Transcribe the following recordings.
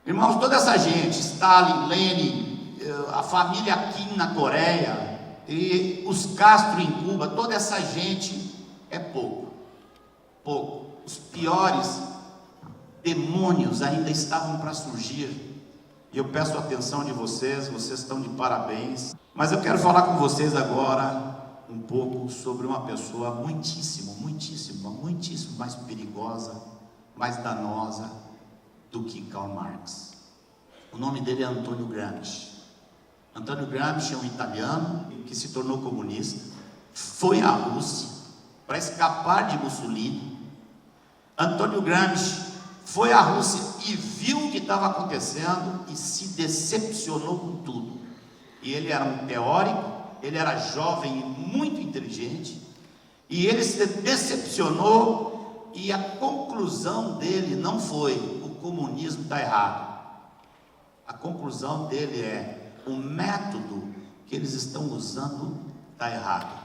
Irmãos, toda essa gente, Stalin, Lenin, a família Kim na Coreia, e os Castro em Cuba, toda essa gente é pouco. Os piores demônios ainda estavam para surgir. E eu peço a atenção de vocês estão de parabéns. Mas eu quero falar com vocês agora um pouco sobre uma pessoa muitíssimo mais perigosa, mais danosa do que Karl Marx. O nome dele é Antônio Gramsci. Antônio Gramsci é um italiano que se tornou comunista, foi à Rússia para escapar de Mussolini. Antônio Gramsci foi à Rússia e viu o que estava acontecendo e se decepcionou com tudo. E ele era um teórico, ele era jovem e muito inteligente, e ele se decepcionou, e a conclusão dele não foi: o comunismo está errado. A conclusão dele é: o método que eles estão usando está errado.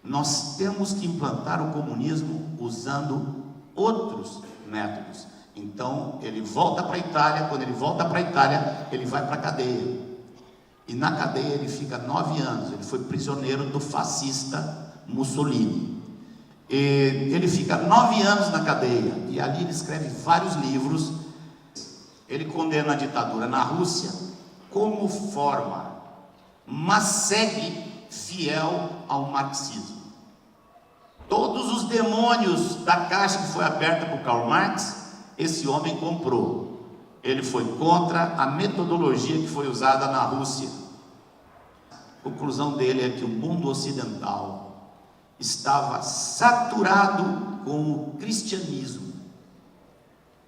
Nós temos que implantar o comunismo usando outros métodos. Então ele volta para a Itália. Quando ele volta para a Itália, ele vai para a cadeia, e na cadeia ele fica 9 anos. Ele foi prisioneiro do fascista Mussolini, e ele fica 9 anos na cadeia, e ali ele escreve vários livros. Ele condena a ditadura na Rússia como forma, mas segue fiel ao marxismo. Todos os demônios da caixa que foi aberta por Karl Marx, esse homem comprou. Ele foi contra a metodologia que foi usada na Rússia. A conclusão dele é que o mundo ocidental estava saturado com o cristianismo.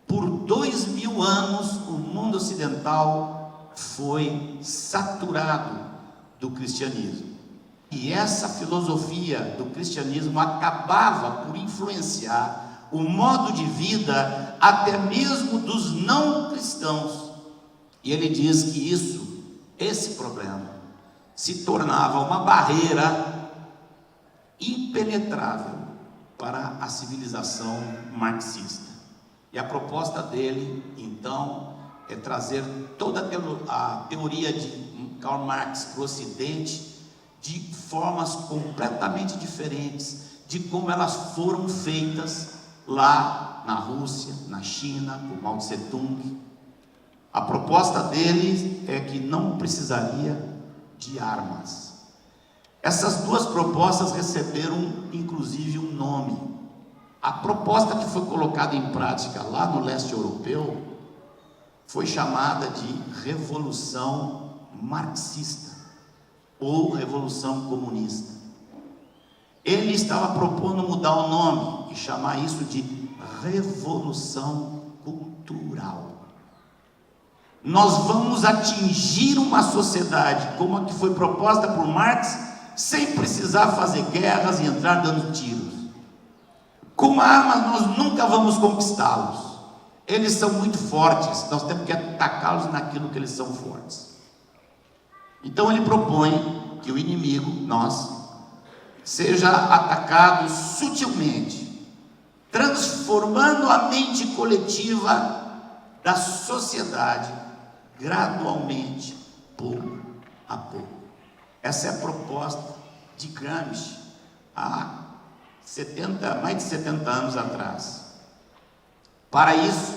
Por 2000 anos, o mundo ocidental foi saturado do cristianismo. E essa filosofia do cristianismo acabava por influenciar o modo de vida até mesmo dos não cristãos. E ele diz que esse problema se tornava uma barreira impenetrável para a civilização marxista. E a proposta dele, então, é trazer toda a teoria de Karl Marx para o Ocidente de formas completamente diferentes de como elas foram feitas lá na Rússia, na China, por Mao Tse Tung. A proposta dele é que não precisaria de armas. Essas duas propostas receberam inclusive um nome. A proposta que foi colocada em prática lá no leste europeu foi chamada de Revolução Marxista ou Revolução Comunista. Ele estava propondo mudar o nome e chamar isso de Revolução Cultural. Nós vamos atingir uma sociedade como a que foi proposta por Marx, sem precisar fazer guerras e entrar dando tiros. Com armas nós nunca vamos conquistá-los. Eles são muito fortes, nós temos que atacá-los naquilo que eles são fortes. Então ele propõe que o inimigo, nós, seja atacado sutilmente, transformando a mente coletiva da sociedade gradualmente, pouco a pouco. Essa é a proposta de Gramsci há mais de 70 anos atrás. Para isso,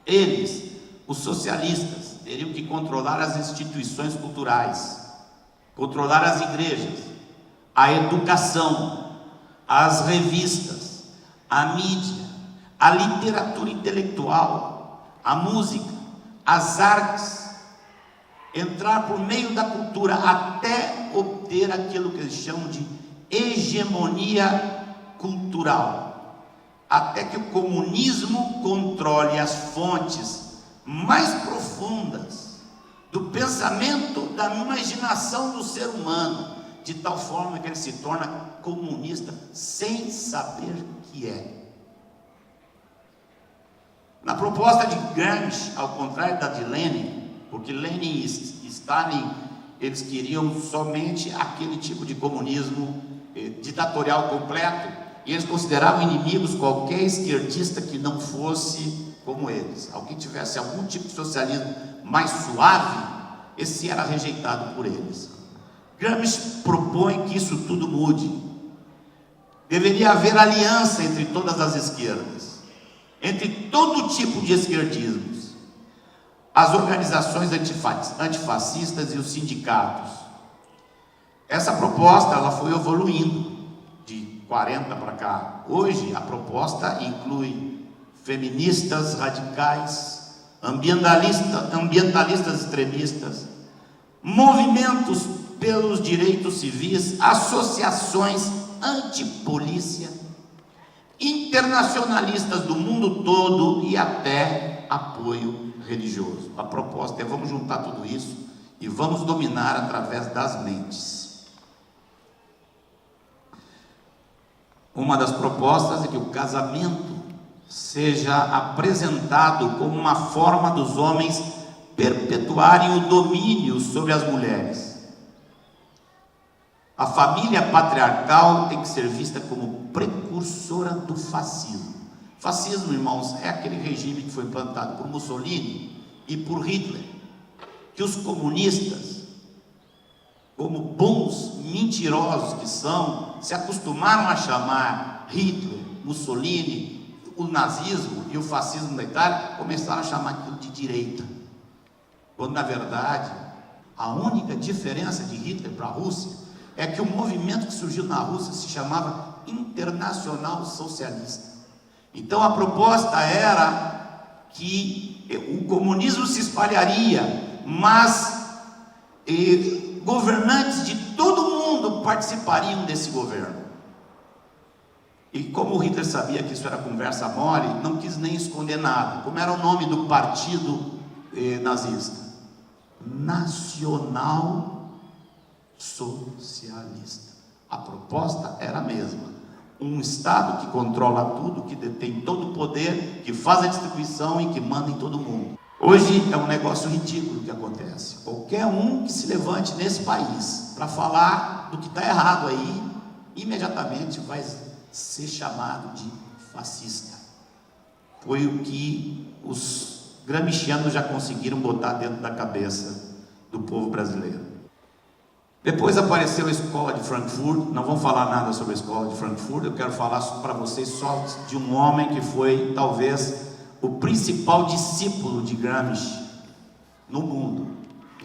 eles, os socialistas, teriam que controlar as instituições culturais, controlar as igrejas, a educação, as revistas, a mídia, a literatura intelectual, a música, as artes, entrar por meio da cultura até obter aquilo que eles chamam de hegemonia cultural, até que o comunismo controle as fontes mais profundas do pensamento, da imaginação do ser humano, de tal forma que ele se torna comunista sem saber que é. Na proposta de Gramsci, ao contrário da de Lenin, porque Lenin e Stalin, eles queriam somente aquele tipo de comunismo ditatorial completo, e eles consideravam inimigos qualquer esquerdista que não fosse como eles. Alguém tivesse algum tipo de socialismo mais suave, esse era rejeitado por eles. Gramsci propõe que isso tudo mude. Deveria haver aliança entre todas as esquerdas, entre todo tipo de esquerdismos, as organizações antifascistas e os sindicatos. Essa proposta ela foi evoluindo de 40 para cá. Hoje a proposta inclui feministas radicais, ambientalistas extremistas, movimentos pelos direitos civis, associações antipolícia, internacionalistas do mundo todo e até apoio religioso. A proposta é: vamos juntar tudo isso e vamos dominar através das mentes. Uma das propostas é que o casamento seja apresentado como uma forma dos homens perpetuarem o domínio sobre as mulheres. A família patriarcal tem que ser vista como precursora do fascismo. Fascismo, irmãos, é aquele regime que foi implantado por Mussolini e por Hitler, que os comunistas, como bons mentirosos que são, se acostumaram a chamar Hitler, Mussolini, o nazismo e o fascismo da Itália, começaram a chamar aquilo de direita, quando na verdade a única diferença de Hitler para a Rússia é que o movimento que surgiu na Rússia se chamava Internacional Socialista. Então a proposta era que o comunismo se espalharia, mas governantes de todo mundo participariam desse governo. E como o Hitler sabia que isso era conversa mole, não quis nem esconder nada. Como era o nome do partido nazista? Nacional Socialista. A proposta era a mesma: um Estado que controla tudo, que detém todo o poder, que faz a distribuição e que manda em todo mundo. Hoje é um negócio ridículo que acontece. Qualquer um que se levante nesse país para falar do que está errado aí, imediatamente vai ser chamado de fascista. Foi o que os gramscianos já conseguiram botar dentro da cabeça do povo brasileiro. Depois apareceu a Escola de Frankfurt. Não vamos falar nada sobre a Escola de Frankfurt. Eu quero falar para vocês só de um homem que foi talvez o principal discípulo de Gramsci no mundo,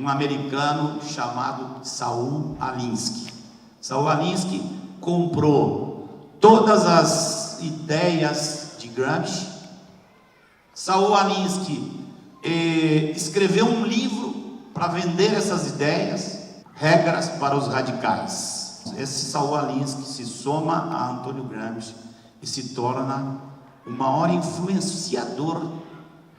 um americano chamado Saul Alinsky. Saul Alinsky comprou todas as ideias de Gramsci. Saul Alinsky escreveu um livro para vender essas ideias, Regras para os Radicais. Esse Saul Alinsky se soma a Antônio Gramsci e se torna o maior influenciador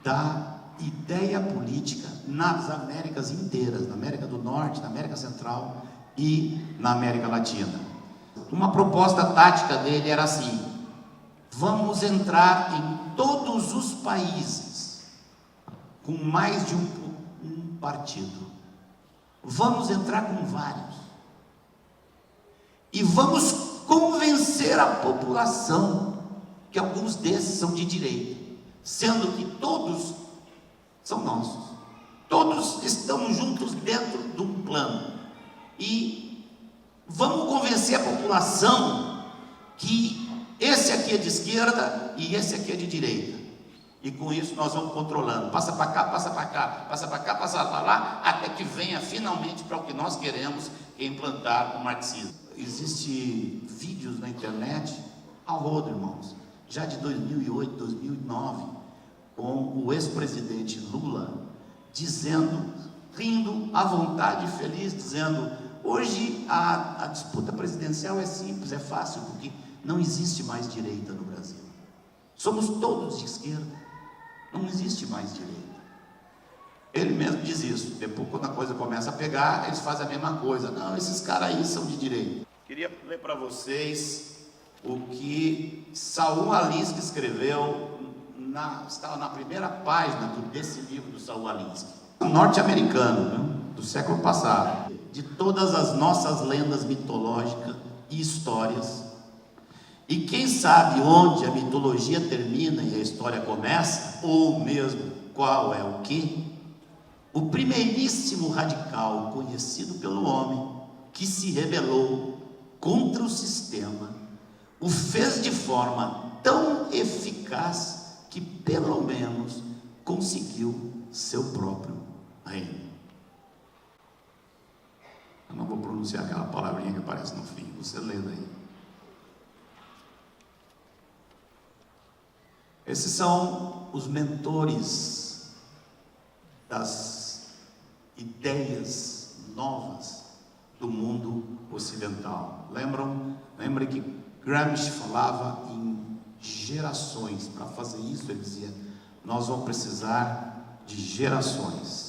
da ideia política nas Américas inteiras, na América do Norte, na América Central e na América Latina. Uma proposta tática dele era assim: vamos entrar em todos os países com mais de um partido. Vamos entrar com vários e vamos convencer a população que alguns desses são de direita, sendo que todos são nossos, todos estamos juntos dentro de um plano, e vamos convencer a população que esse aqui é de esquerda e esse aqui é de direita. E com isso nós vamos controlando, passa para cá, passa para cá, passa para cá, passa para lá, até que venha finalmente para o que nós queremos, que é implantar o marxismo. Existem vídeos na internet, ao rodo, irmãos, já de 2008, 2009, com o ex-presidente Lula dizendo, rindo à vontade e feliz, dizendo: hoje a disputa presidencial é simples, é fácil, porque não existe mais direita no Brasil. Somos todos de esquerda. Não existe mais direita. Ele mesmo diz isso. Depois, quando a coisa começa a pegar, eles fazem a mesma coisa. Não, esses caras aí são de direita. Queria ler para vocês o que Saul Alinsky escreveu, estava na primeira página desse livro do Saul Alinsky. Norte-americano, do século passado. De todas as nossas lendas mitológicas e histórias, E quem sabe onde a mitologia termina e a história começa, ou mesmo qual é o quê? O primeiríssimo radical conhecido pelo homem, que se rebelou contra o sistema, o fez de forma tão eficaz que pelo menos conseguiu seu próprio reino. Eu não vou pronunciar aquela palavrinha que aparece no fim, você lê daí. Esses são os mentores das ideias novas do mundo ocidental. Lembrem que Gramsci falava em gerações. Para fazer isso, ele dizia: nós vamos precisar de gerações.